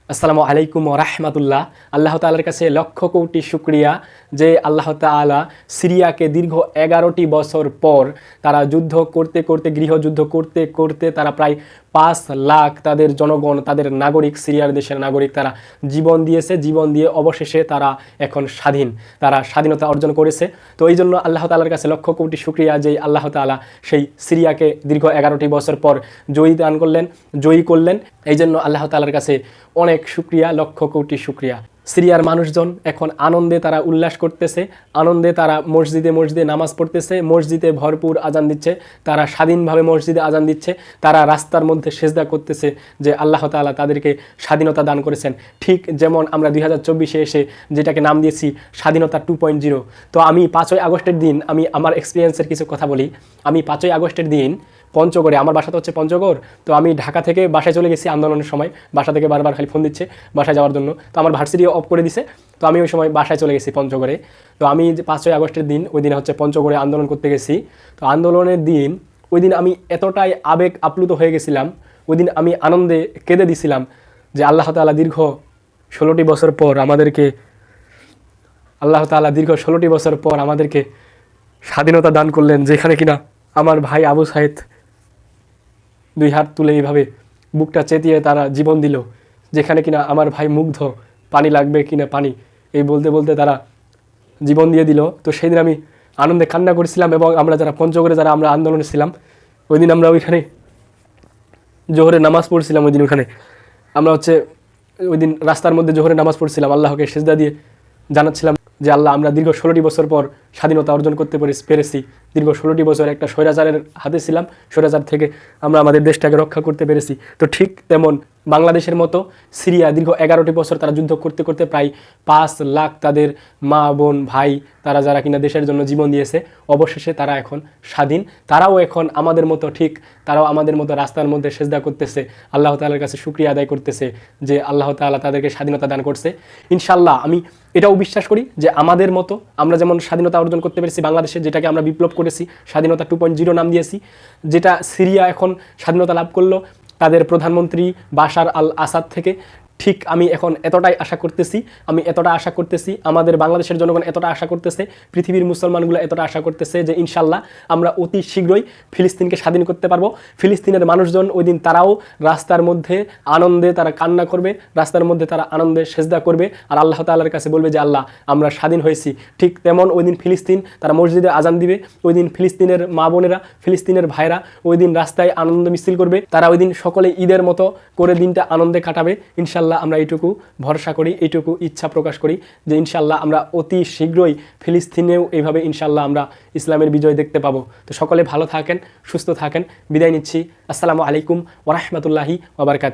আসসালামু আলাইকুম ওয়া রাহমাতুল্লাহ। আল্লাহ তাআলার কাছে লক্ষ কোটি শুকরিয়া যে আল্লাহ তাআলা সিরিয়াকে দীর্ঘ 11টি বছর পর তারা যুদ্ধ করতে করতে গৃহযুদ্ধ করতে করতে তারা প্রায় 5 লাখ তাদের জনগণ, তাদের নাগরিক, সিরিয়ার দেশের নাগরিক তারা জীবন দিয়েছে। জীবন দিয়ে অবশেষে তারা এখন স্বাধীন, তারা স্বাধীনতা অর্জন করেছে। তো এই জন্য আল্লাহ তাআলার কাছে লক্ষ কোটি শুকরিয়া যে আল্লাহ তাআলা সেই সিরিয়াকে দীর্ঘ 11টি বছর পর জয়ী করলেন। এই জন্য আল্লাহ তাআলার কাছে অনেক শুকরিয়া, লক্ষ কোটি শুকরিয়া। সিরিয়ার মানুষজন এখন আনন্দে তারা উল্লাস করতেছে, আনন্দে তারা মসজিদে মসজিদে নামাজ পড়তেছে, মসজিদে ভরপুর আজান দিচ্ছে, তারা স্বাধীনভাবে মসজিদে আজান দিচ্ছে, তারা রাস্তার মধ্যে সেজদা করতেছে যে আল্লাহ তাআলা তাদেরকে স্বাধীনতা দান করেছেন। ঠিক যেমন আমরা 2024-এ এসে যেটাকে নাম দিয়েছি স্বাধীনতা 2.0। তো আমি 5ই আগস্টের দিন আমি আমার এক্সপিরিয়েন্সের কিছু কথা বলি। আমি 5ই আগস্টের দিন পঞ্চগড়ে, আমার বাসা তো হচ্ছে পঞ্চগড়, তো আমি ঢাকা থেকে বাসায় চলে গেছি আন্দোলনের সময়। বাসা থেকে বারবার খালি ফোন দিচ্ছে বাসায় যাওয়ার জন্য, তো আমার ভার্সিটি অফ করে দিছে। তো আমি ওই সময় বাসায় চলে গেছি পঞ্চগড়ে। তো আমি যে 5ই আগস্টের দিন ওই দিন হচ্ছে পঞ্চগড়ে আন্দোলন করতে গেছি। তো আন্দোলনের দিন ওই দিন আমি এতটাই আবেগ আপ্লুত হয়ে গেছিলাম, ওই দিন আমি আনন্দে কেঁদে দিছিলাম যে আল্লাহ তাআলা দীর্ঘ 16টি বছর পর আমাদেরকে স্বাধীনতা দান করলেন, যেখানে কিনা আমার ভাই আবু সাইদ 2 হাত তুলে এইভাবে বুকটা চেতিয়ে তারা জীবন দিল, যেখানে কিনা আমার ভাই মুগ্ধ, পানি লাগবে কিনা পানি এই বলতে বলতে তারা জীবন দিয়ে দিল। তো সেই দিন আমি আনন্দে কান্না করেছিলাম। এবং আমরা যারা পঞ্চগড়ে যারা আমরা আন্দোলনে ছিলাম, ওই দিন আমরা ওইখানে জোহরের নামাজ পড়ছিলাম। ওই দিন ওখানে আমরা ওই দিন রাস্তার মধ্যে জোহরের নামাজ পড়ছিলাম, আল্লাহকে সিজদা দিয়ে জানাচ্ছিলাম যে আল্লাহ, আমরা দীর্ঘ 16টি বছর পর স্বাধীনতা অর্জন করতে পেরেছি। দীর্ঘ 16টি বছর একটা স্বৈরাচারের হাতে ছিলাম, স্বৈরাচার থেকে আমরা আমাদের দেশটাকে রক্ষা করতে পেরেছি। তো ঠিক তেমন বাংলাদেশের মতো সিরিয়া দীর্ঘ 11টি বছর তারা যুদ্ধ করতে করতে প্রায় 5 লাখ তাদের মা বোন ভাই তারা যারা কিনা দেশের জন্য জীবন দিয়েছে, অবশেষে তারা এখন স্বাধীন। তারাও এখন আমাদের মতো তারাও আমাদের মতো রাস্তার মধ্যে সেজদা করতেছে, আল্লাহ তাআলার কাছে শুকরিয়া আদায় করতেছে যে আল্লাহ তাআলা তাদেরকে স্বাধীনতা দান করছে। ইনশাআল্লাহ আমি এটাও বিশ্বাস করি যে আমাদের মতো আমরা যেমন স্বাধীনতা অর্জন করতে পেরেছি বাংলাদেশে, যেটাকে আমরা বিপ্লব করেছি, স্বাধীনতা 2.0 নাম দিয়েছি, যেটা সিরিয়া এখন স্বাধীনতা লাভ করলো তাদের প্রধানমন্ত্রী বাশার আল আসাদ থেকে। ঠিক আমি এখন এতটা আশা করতেছি, আমাদের বাংলাদেশের জনগণ এতটা আশা করতেছে, পৃথিবীর মুসলমানগুলো এতটা আশা করতেছে যে ইনশাল্লাহ আমরা অতি শীঘ্রই ফিলিস্তিনকে স্বাধীন করতে পারবো। ফিলিস্তিনের মানুষজন ওই দিন তারাও রাস্তার মধ্যে আনন্দে তারা কান্না করবে, রাস্তার মধ্যে তারা আনন্দে সেজদা করবে, আর আল্লাহ তাআলার কাছে বলবে যে আল্লাহ, আমরা স্বাধীন হয়েছি। ঠিক তেমন ওই দিন ফিলিস্তিন তারা মসজিদে আজান দিবে, ওই দিন ফিলিস্তিনের মা বোনেরা, ফিলিস্তিনের ভাইরা ওই দিন রাস্তায় আনন্দ মিছিল করবে, তারা ওই দিন সকলে ঈদের মতো করে দিনটা আনন্দে কাটাবে। ইনশাল্লাহ আমরা এইটুকু ভরসা করি, এইটুকু ইচ্ছা প্রকাশ করি যে ইনশাল্লাহ আমরা অতি শীঘ্রই ফিলিস্তিনেও এইভাবে ইনশাল্লাহ আমরা ইসলামের বিজয় দেখতে পাবো। তো সকলে ভালো থাকেন, সুস্থ থাকেন, বিদায় নিচ্ছি। আসসালামু আলাইকুম ওয়া রাহমাতুল্লাহি ওয়া বারাকাতুহু।